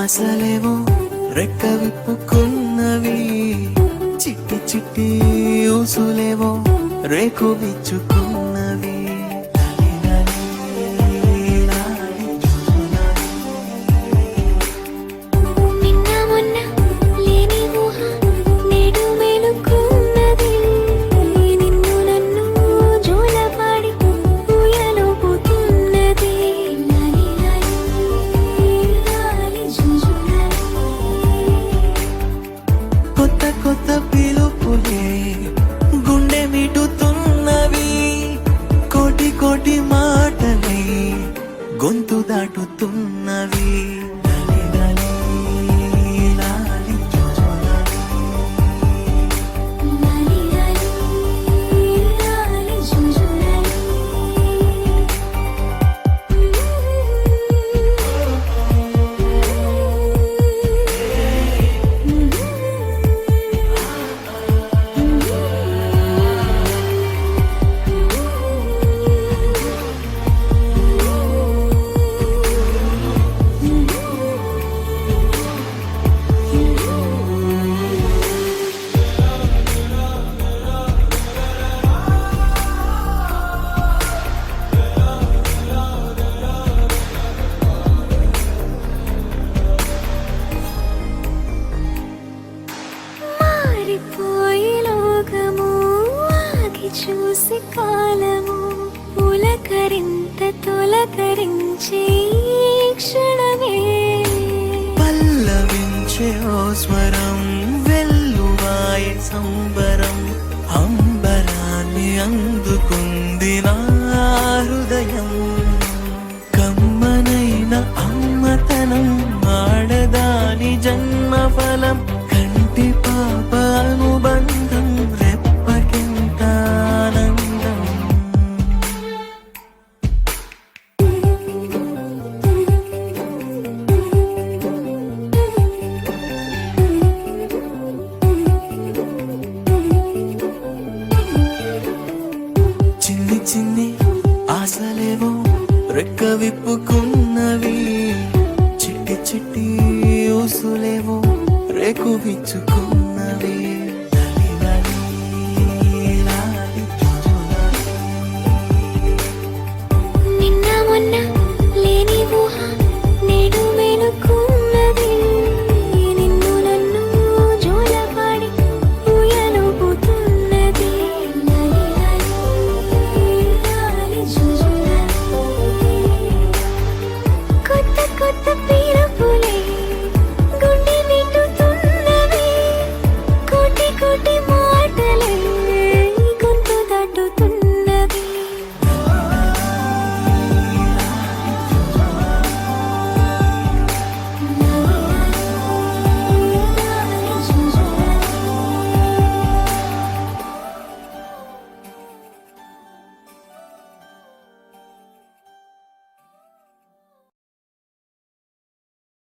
ఆశలేవో రెక్క విప్పుకున్నవి, చిట్టి చిట్టి ఊసులేవో రేకు విచ్చుకున్నవి. కొత్త కొత్త పిలుపులే గుండె మిటుతున్నవి, కోటి కోటి మాటలే గొంతు దాటుతున్నవి. చూసి కాలము పులకరింత తొలకరించే క్షణమే, పల్లవించే ఓ స్వరం వెల్లువాయ సంబరం, అంబరాన్ని అందుకుంది నా హృదయం. కమ్మనైన అమ్మతనం ఆడదాని జన్మఫలం, కంటి పాప అనుబంధం రెప్పకింత ఆనందం. చిన్ని చిన్ని ఆశలేవో రెక్క విప్పుకున్నవి, చిట్టి చిట్టి ఊసులేవో రేకు విచ్చుకున్నవి.